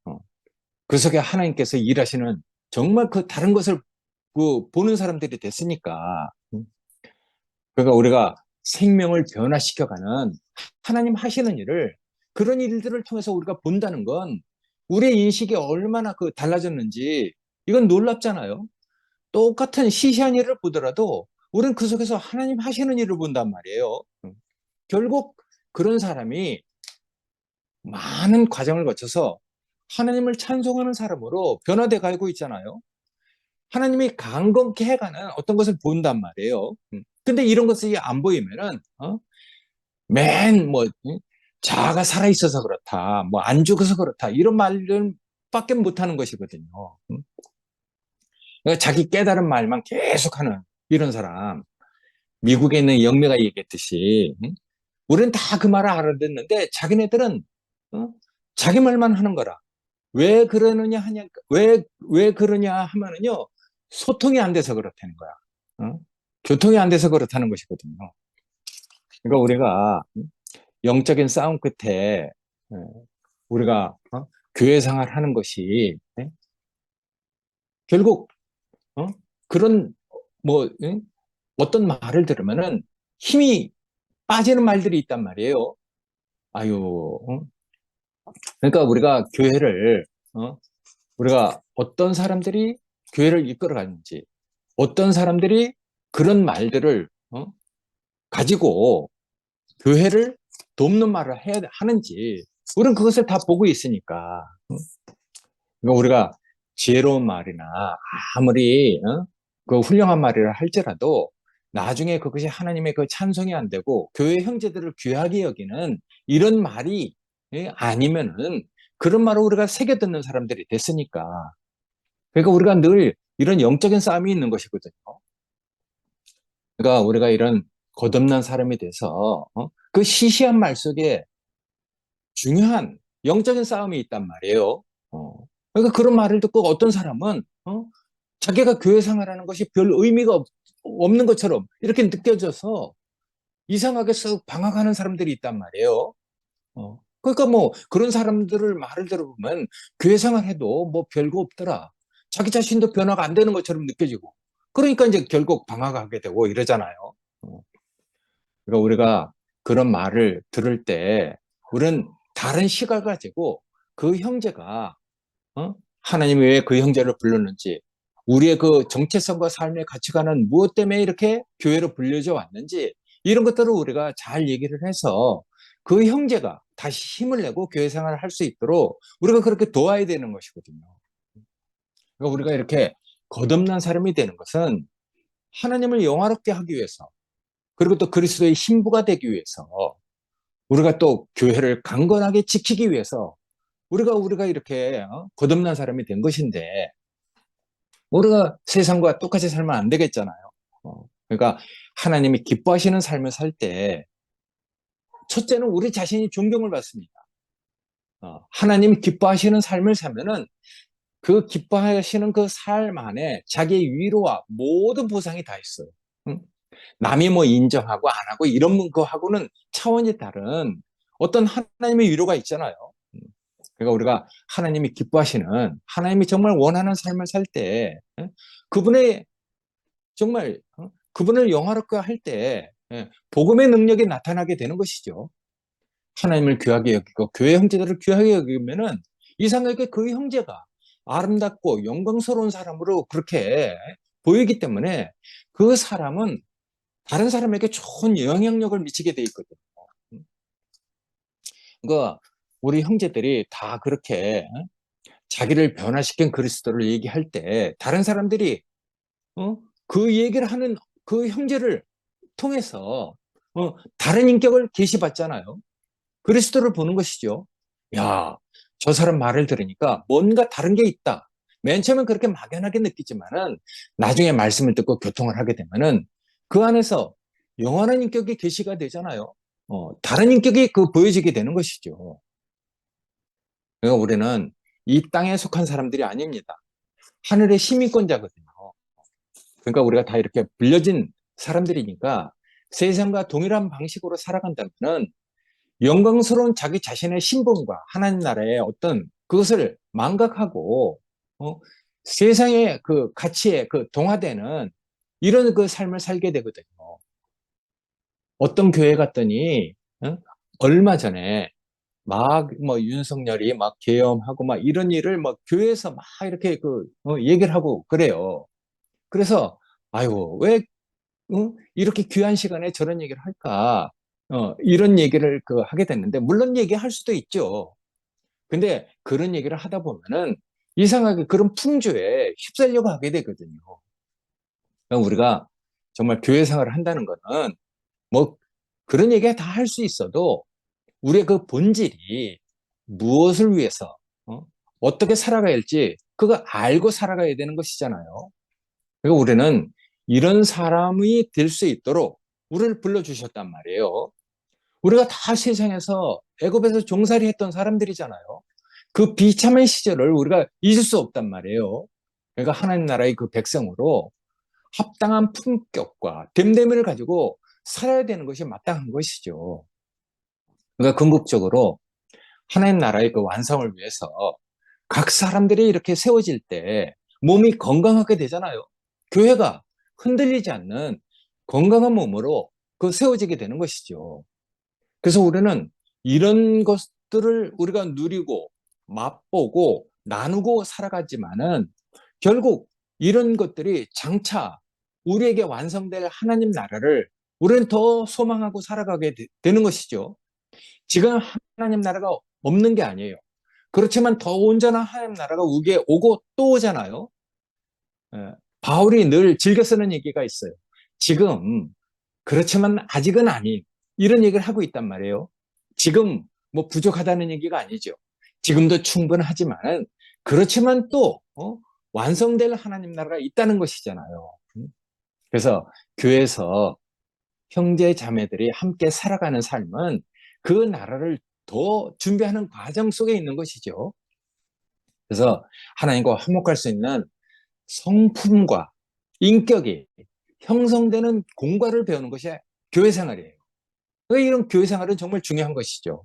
A: 그 속에 하나님께서 일하시는 정말 그 다른 것을 그 보는 사람들이 됐으니까. 그러니까 우리가 생명을 변화시켜가는 하나님 하시는 일을, 그런 일들을 통해서 우리가 본다는 건 우리의 인식이 얼마나 그 달라졌는지 이건 놀랍잖아요. 똑같은 시시한 일을 보더라도 우리는 그 속에서 하나님 하시는 일을 본단 말이에요. 결국 그런 사람이 많은 과정을 거쳐서 하나님을 찬송하는 사람으로 변화돼 가고 있잖아요. 하나님이 강건케 해가는 어떤 것을 본단 말이에요. 근데 이런 것이 안 보이면은, 자아가 살아있어서 그렇다, 뭐 안 죽어서 그렇다, 이런 말들 밖에 못하는 것이거든요. 그러니까 자기 깨달은 말만 계속하는 이런 사람. 미국에 있는 영매가 얘기했듯이, 우리는 다 그 말을 알아듣는데 자기네들은 어? 자기 말만 하는 거라. 왜 그러느냐 하냐, 왜 그러냐 하면은요, 소통이 안 돼서 그렇다는 거야. 교통이 안 돼서 그렇다는 것이거든요. 그러니까 우리가 영적인 싸움 끝에 우리가 교회 생활하는 것이 결국 어? 그런 뭐 어떤 말을 들으면은 힘이 빠지는 말들이 있단 말이에요. 아유, 그러니까 우리가 교회를 우리가 어떤 사람들이 교회를 이끌어가는지, 어떤 사람들이 그런 말들을 가지고 교회를 돕는 말을 해야 하는지 우리는 그것을 다 보고 있으니까. 그러니까 우리가 지혜로운 말이나 아무리 그 훌륭한 말이라 할지라도 나중에 그것이 하나님의 그 찬송이 안 되고 교회 형제들을 귀하게 여기는 이런 말이 아니면은 그런 말을 우리가 새겨 듣는 사람들이 됐으니까. 그러니까 우리가 늘 이런 영적인 싸움이 있는 것이거든요. 그러니까 우리가 이런 거듭난 사람이 돼서 그 시시한 말 속에 중요한 영적인 싸움이 있단 말이에요. 어. 그러니까 그런 말을 듣고 어떤 사람은 자기가 교회 생활하는 것이 별 의미가 없는 것처럼 이렇게 느껴져서 이상하게 쓱 방황하는 사람들이 있단 말이에요. 그러니까 뭐 그런 사람들을 말을 들어보면 교회 생활해도 뭐 별거 없더라. 자기 자신도 변화가 안 되는 것처럼 느껴지고. 그러니까 이제 결국 방황하게 되고 이러잖아요. 어, 그러니까 우리가 그런 말을 들을 때 우리는 다른 시각을 가지고 그 형제가 하나님이 왜 그 형제를 불렀는지, 우리의 그 정체성과 삶의 가치관은 무엇 때문에 이렇게 교회로 불려져 왔는지, 이런 것들을 우리가 잘 얘기를 해서 그 형제가 다시 힘을 내고 교회 생활을 할 수 있도록 우리가 그렇게 도와야 되는 것이거든요. 그러니까 우리가 이렇게 거듭난 사람이 되는 것은 하나님을 영화롭게 하기 위해서, 그리고 또 그리스도의 신부가 되기 위해서, 우리가 또 교회를 강건하게 지키기 위해서 우리가 이렇게 거듭난 사람이 된 것인데, 우리가 세상과 똑같이 살면 안 되겠잖아요. 그러니까 하나님이 기뻐하시는 삶을 살 때, 첫째는 우리 자신이 존경을 받습니다. 하나님 기뻐하시는 삶을 살면은 그 기뻐하시는 그 삶 안에 자기의 위로와 모든 보상이 다 있어요. 응? 남이 뭐 인정하고 안 하고 이런 거하고는 차원이 다른 어떤 하나님의 위로가 있잖아요. 그러니까 우리가 하나님이 기뻐하시는, 하나님이 정말 원하는 삶을 살 때, 그분의 정말 그분을 영화롭게 할 때 복음의 능력이 나타나게 되는 것이죠. 하나님을 귀하게 여기고 교회 형제들을 귀하게 여기면은 이상하게 그 형제가 아름답고 영광스러운 사람으로 그렇게 보이기 때문에 그 사람은 다른 사람에게 좋은 영향력을 미치게 돼 있거든요. 그러니까 우리 형제들이 다 그렇게 자기를 변화시킨 그리스도를 얘기할 때 다른 사람들이 어? 그 얘기를 하는 그 형제를 통해서 다른 인격을 계시받잖아요. 그리스도를 보는 것이죠. 야, 저 사람 말을 들으니까 뭔가 다른 게 있다. 맨 처음엔 그렇게 막연하게 느끼지만은 나중에 말씀을 듣고 교통을 하게 되면은 그 안에서 영원한 인격이 계시가 되잖아요. 다른 인격이 그 보여지게 되는 것이죠. 그러니까 우리는 이 땅에 속한 사람들이 아닙니다. 하늘의 시민권자거든요. 그러니까 우리가 다 이렇게 불려진 사람들이니까 세상과 동일한 방식으로 살아간다면은 영광스러운 자기 자신의 신분과 하나님 나라의 어떤 그것을 망각하고 세상의 그 가치에 그 동화되는 이런 그 삶을 살게 되거든요. 어떤 교회 갔더니 얼마 전에 막 뭐 윤석열이 막 계엄하고 막 이런 일을 막 교회에서 막 이렇게 그 얘기를 하고 그래요. 그래서 아이고 왜 이렇게 귀한 시간에 저런 얘기를 할까? 이런 얘기를 그 하게 됐는데, 물론 얘기할 수도 있죠. 근데 그런 얘기를 하다 보면은 이상하게 그런 풍조에 휩쓸려고 하게 되거든요. 그러니까 우리가 정말 교회 생활을 한다는 거는 뭐 그런 얘기 다 할 수 있어도 우리의 그 본질이 무엇을 위해서, 어떻게 살아가야 할지 그거 알고 살아가야 되는 것이잖아요. 그러니까 우리는 이런 사람이 될 수 있도록 우리를 불러주셨단 말이에요. 우리가 다 세상에서 애굽에서 종살이 했던 사람들이잖아요. 그 비참한 시절을 우리가 잊을 수 없단 말이에요. 그러니까 하나님 나라의 그 백성으로 합당한 품격과 됨됨이를 가지고 살아야 되는 것이 마땅한 것이죠. 그러니까 궁극적으로 하나님 나라의 그 완성을 위해서 각 사람들이 이렇게 세워질 때 몸이 건강하게 되잖아요. 교회가 흔들리지 않는 건강한 몸으로 그 세워지게 되는 것이죠. 그래서 우리는 이런 것들을 우리가 누리고 맛보고 나누고 살아가지만은 결국 이런 것들이 장차 우리에게 완성될 하나님 나라를 우리는 더 소망하고 살아가게 되는 것이죠. 지금 하나님 나라가 없는 게 아니에요. 그렇지만 더 온전한 하나님 나라가 우리에게 오고 또 오잖아요. 예, 바울이 늘 즐겨 쓰는 얘기가 있어요. 지금 그렇지만 아직은 아닌 이런 얘기를 하고 있단 말이에요. 지금 뭐 부족하다는 얘기가 아니죠. 지금도 충분하지만 그렇지만 또 완성될 하나님 나라가 있다는 것이잖아요. 그래서 교회에서 형제 자매들이 함께 살아가는 삶은 그 나라를 더 준비하는 과정 속에 있는 것이죠. 그래서 하나님과 화목할 수 있는 성품과 인격이 형성되는 공과를 배우는 것이 교회 생활이에요. 그러니까 이런 교회 생활은 정말 중요한 것이죠.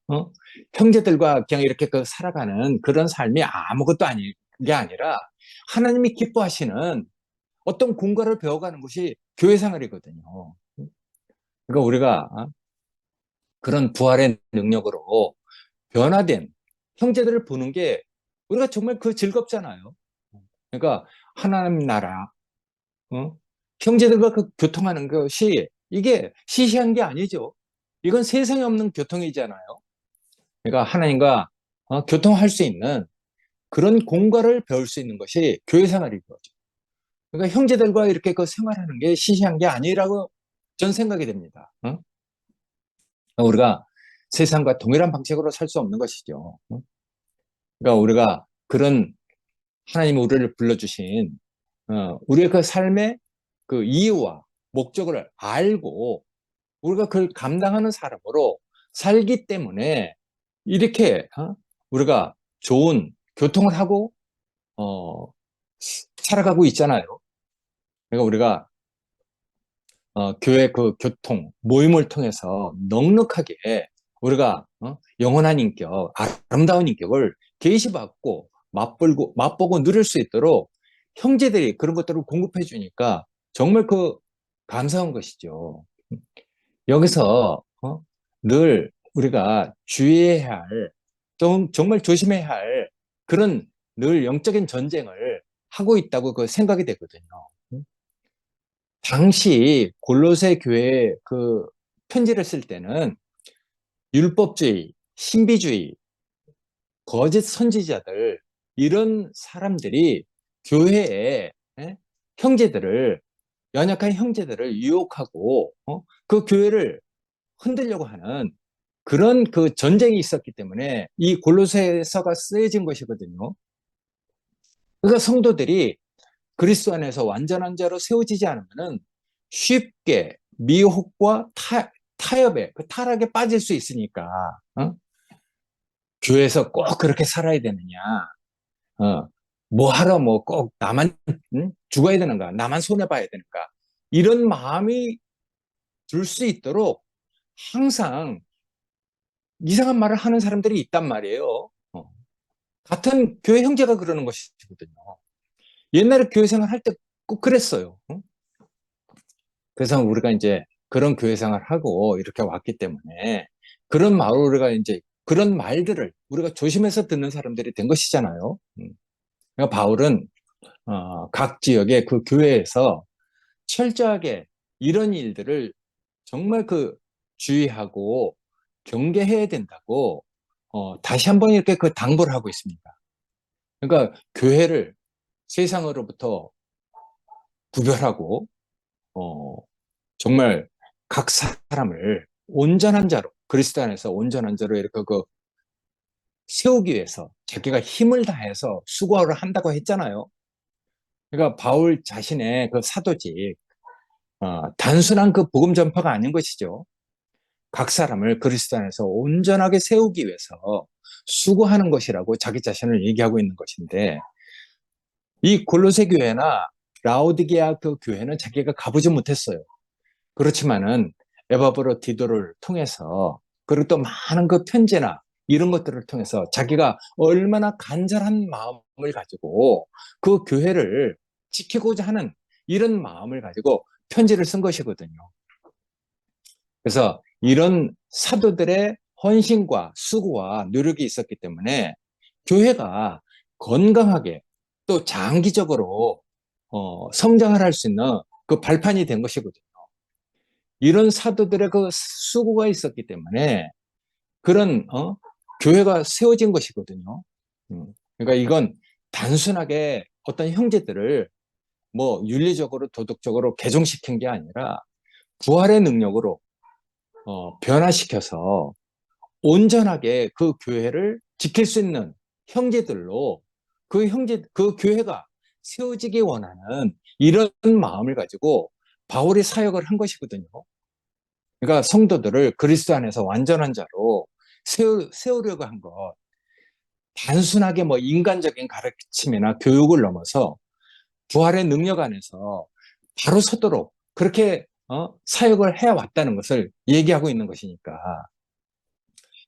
A: 어? 형제들과 그냥 이렇게 그 살아가는 그런 삶이 아무것도 아닌 게 아니라 하나님이 기뻐하시는 어떤 공과를 배워가는 것이 교회 생활이거든요. 그러니까 우리가 그런 부활의 능력으로 변화된 형제들을 보는 게 우리가 정말 그 즐겁잖아요. 그러니까 하나님 나라, 어? 형제들과 그 교통하는 것이 이게 시시한 게 아니죠. 이건 세상에 없는 교통이잖아요. 그러니까 하나님과 교통할 수 있는 그런 공과를 배울 수 있는 것이 교회 생활인 거죠. 그러니까 형제들과 이렇게 그 생활하는 게 시시한 게 아니라고 전 생각이 됩니다. 우리가 세상과 동일한 방식으로 살 수 없는 것이죠. 그러니까 우리가 그런 하나님이 우리를 불러주신 우리의 그 삶의 그 이유와 목적을 알고 우리가 그걸 감당하는 사람으로 살기 때문에 이렇게 우리가 좋은 교통을 하고 어, 살아가고 있잖아요. 그러니까 우리가 교회 그 교통 모임을 통해서 넉넉하게 우리가 영원한 인격, 아름다운 인격을 계시받고 맛보고 누릴 수 있도록 형제들이 그런 것들을 공급해 주니까 정말 그 감사한 것이죠. 여기서 늘 우리가 주의해야 할, 정말 조심해야 할 그런 늘 영적인 전쟁을 하고 있다고 그 생각이 되거든요. 당시 골로새 교회에 그 편지를 쓸 때는 율법주의, 신비주의, 거짓 선지자들 이런 사람들이 교회에 형제들을 연약한 형제들을 유혹하고 그 교회를 흔들려고 하는 그런 그 전쟁이 있었기 때문에 이 골로새서가 쓰여진 것이거든요. 그러니까 성도들이 그리스도 안에서 완전한 자로 세워지지 않으면 쉽게 미혹과 타협에 그 타락에 빠질 수 있으니까 교회에서 꼭 그렇게 살아야 되느냐 뭐 하러 뭐 꼭 나만 죽어야 되는가 나만 손해봐야 되는가 이런 마음이 들 수 있도록 항상 이상한 말을 하는 사람들이 있단 말이에요. 같은 교회 형제가 그러는 것이거든요. 옛날에 교회 생활 할 때 꼭 그랬어요. 그래서 우리가 이제 그런 교회 생활하고 이렇게 왔기 때문에 그런 말 우리가 이제 그런 말들을 우리가 조심해서 듣는 사람들이 된 것이잖아요. 그러니까 바울은 각 지역의 그 교회에서 철저하게 이런 일들을 정말 그 주의하고 경계해야 된다고 다시 한번 이렇게 그 당부를 하고 있습니다. 그러니까 교회를 세상으로부터 구별하고 어, 정말 각 사람을 온전한 자로 그리스도 안에서 온전한 자로 이렇게 그 세우기 위해서 자기가 힘을 다해서 수고를 한다고 했잖아요. 그러니까 바울 자신의 그 사도직 단순한 그 복음 전파가 아닌 것이죠. 각 사람을 그리스도 안에서 온전하게 세우기 위해서 수고하는 것이라고 자기 자신을 얘기하고 있는 것인데 이 골로새 교회나 라오디게아 그 교회는 자기가 가보지 못했어요. 그렇지만은 에바브로 디도를 통해서 그리고 또 많은 그 편지나 이런 것들을 통해서 자기가 얼마나 간절한 마음을 가지고 그 교회를 지키고자 하는 이런 마음을 가지고 편지를 쓴 것이거든요. 그래서 이런 사도들의 헌신과 수고와 노력이 있었기 때문에 교회가 건강하게 또 장기적으로 성장을 할 수 있는 그 발판이 된 것이거든요. 이런 사도들의 그 수고가 있었기 때문에 그런 교회가 세워진 것이거든요. 그러니까 이건 단순하게 어떤 형제들을 뭐 윤리적으로 도덕적으로 개종시킨 게 아니라 부활의 능력으로 변화시켜서 온전하게 그 교회를 지킬 수 있는 형제들로 그 교회가 세워지기 원하는 이런 마음을 가지고 바울이 사역을 한 것이거든요. 그러니까 성도들을 그리스도 안에서 완전한 자로 세우려고 한 것. 단순하게 뭐 인간적인 가르침이나 교육을 넘어서 부활의 능력 안에서 바로 서도록 그렇게 사역을 해왔다는 것을 얘기하고 있는 것이니까.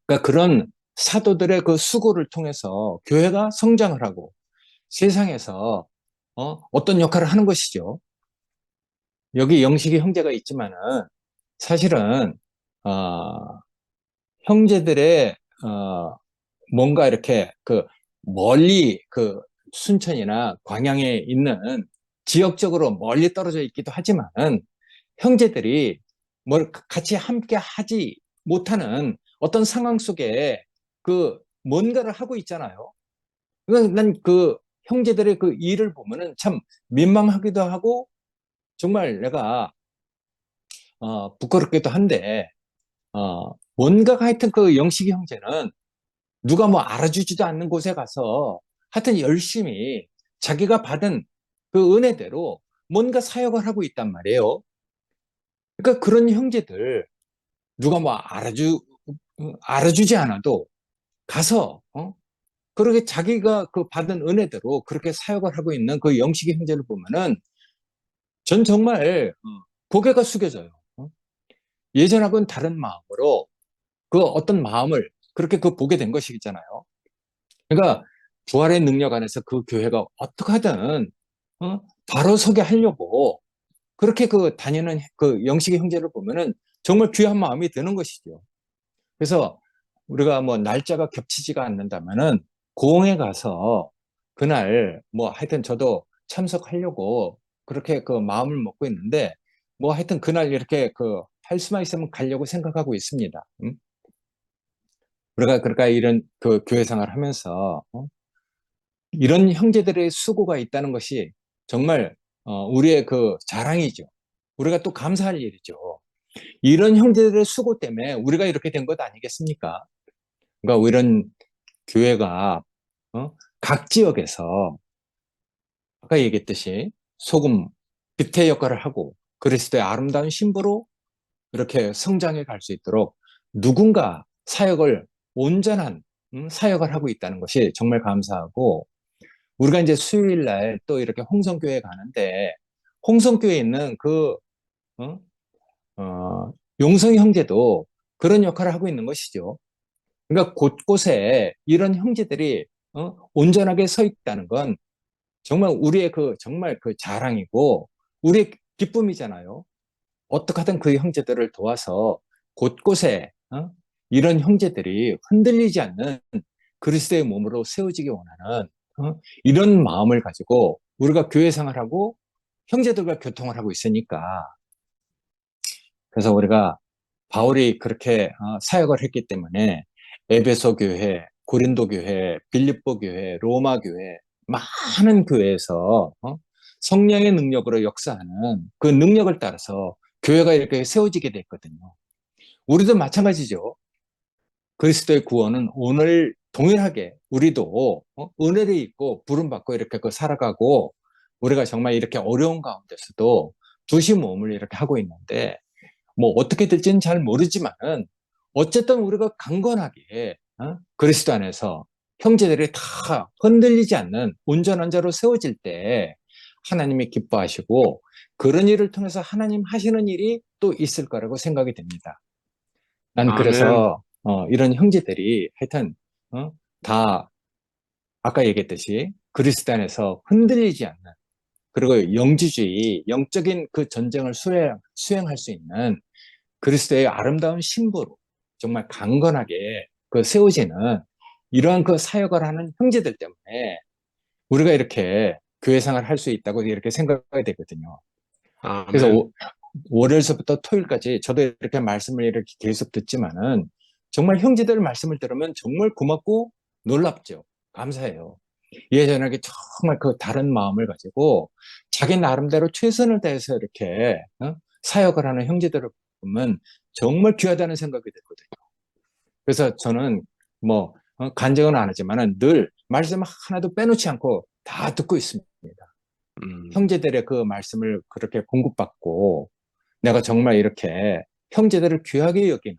A: 그러니까 그런 사도들의 그 수고를 통해서 교회가 성장을 하고 세상에서 어떤 역할을 하는 것이죠. 여기 영식이 형제가 있지만은 사실은 어, 형제들의 뭔가 이렇게 그 멀리 그 순천이나 광양에 있는 지역적으로 멀리 떨어져 있기도 하지만은 형제들이 뭘 같이 함께 하지 못하는 어떤 상황 속에 그 뭔가를 하고 있잖아요. 난 그 형제들의 그 일을 보면은 참 민망하기도 하고 정말 내가 부끄럽기도 한데 뭔가가 하여튼 그 영식이 형제는 누가 뭐 알아주지도 않는 곳에 가서 하여튼 열심히 자기가 받은 그 은혜대로 뭔가 사역을 하고 있단 말이에요. 그러니까 그런 형제들 누가 뭐 알아주지 않아도 가서 그렇게 자기가 그 받은 은혜대로 그렇게 사역을 하고 있는 그 영식이 형제를 보면은 전 정말 고개가 숙여져요. 예전하고는 다른 마음으로 그 어떤 마음을 그렇게 그 보게 된 것이잖아요. 그러니까 부활의 능력 안에서 그 교회가 어떻게 하든 바로 서게 하려고 그렇게 그 다니는 그 영식의 형제를 보면은 정말 귀한 마음이 드는 것이죠. 그래서 우리가 뭐 날짜가 겹치지가 않는다면은 고흥에 가서 그날 뭐 하여튼 저도 참석하려고 그렇게 그 마음을 먹고 있는데 뭐 하여튼 그날 이렇게 그 할 수만 있으면 가려고 생각하고 있습니다. 우리가 그러니까 이런 그 교회 생활을 하면서 이런 형제들의 수고가 있다는 것이 정말 우리의 그 자랑이죠. 우리가 또 감사할 일이죠. 이런 형제들의 수고 때문에 우리가 이렇게 된 것 아니겠습니까? 그러니까 이런 교회가 각 지역에서 아까 얘기했듯이 소금, 빛의 역할을 하고 그리스도의 아름다운 신부로 이렇게 성장해 갈 수 있도록 누군가 사역을 온전한 사역을 하고 있다는 것이 정말 감사하고 우리가 이제 수요일 날 또 이렇게 홍성교회 가는데 홍성교회에 있는 그 어? 용성 형제도 그런 역할을 하고 있는 것이죠. 그러니까 곳곳에 이런 형제들이 온전하게 서 있다는 건 정말 우리의 그 정말 그 자랑이고 우리의 기쁨이잖아요. 어떻게 하든 그 형제들을 도와서 곳곳에 이런 형제들이 흔들리지 않는 그리스도의 몸으로 세워지기 원하는 이런 마음을 가지고 우리가 교회 생활하고 형제들과 교통을 하고 있으니까 그래서 우리가 바울이 그렇게 사역을 했기 때문에 에베소 교회, 고린도 교회, 빌립보 교회, 로마 교회 많은 교회에서 성령의 능력으로 역사하는 그 능력을 따라서 교회가 이렇게 세워지게 됐거든요. 우리도 마찬가지죠. 그리스도의 구원은 오늘 동일하게 우리도 은혜를 입고 부름받고 이렇게 그 살아가고 우리가 정말 이렇게 어려운 가운데서도 두시 모험을 이렇게 하고 있는데 뭐 어떻게 될지는 잘 모르지만은 어쨌든 우리가 강건하게 그리스도 안에서 형제들이 다 흔들리지 않는 온전한 자로 세워질 때 하나님이 기뻐하시고 그런 일을 통해서 하나님 하시는 일이 또 있을 거라고 생각이 됩니다. 난
B: 아멘.
A: 그래서 이런 형제들이 하여튼 다 아까 얘기했듯이 그리스도 안에서 흔들리지 않는 그리고 영지주의, 영적인 그 전쟁을 수행할 수 있는 그리스도의 아름다운 신부로 정말 강건하게 그 세워지는 이러한 그 사역을 하는 형제들 때문에 우리가 이렇게 교회 생활을 할 수 있다고 이렇게 생각이 되거든요. 그래서
B: 아멘.
A: 월요일서부터 토요일까지 저도 이렇게 말씀을 이렇게 계속 듣지만은 정말 형제들 말씀을 들으면 정말 고맙고 놀랍죠. 감사해요. 예전하게 정말 그 다른 마음을 가지고 자기 나름대로 최선을 다해서 이렇게 사역을 하는 형제들을 보면 정말 귀하다는 생각이 들거든요. 그래서 저는 뭐 간증은 안 하지만은 늘 말씀 하나도 빼놓지 않고 다 듣고 있습니다.
B: 음,
A: 형제들의 그 말씀을 그렇게 공급받고 내가 정말 이렇게 형제들을 귀하게 여기는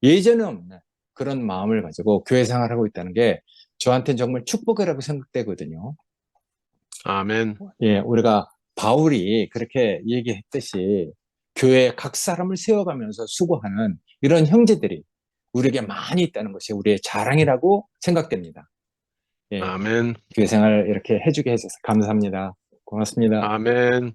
A: 예전에 없는 그런 마음을 가지고 교회 생활하고 있다는 게 저한테는 정말 축복이라고 생각되거든요.
B: 아멘.
A: 예, 우리가 바울이 그렇게 얘기했듯이 교회 각 사람을 세워가면서 수고하는 이런 형제들이 우리에게 많이 있다는 것이 우리의 자랑이라고 생각됩니다. 예,
B: 아멘.
A: 교회 생활 이렇게 해주게 해주셔서 감사합니다. 고맙습니다.
B: 아멘.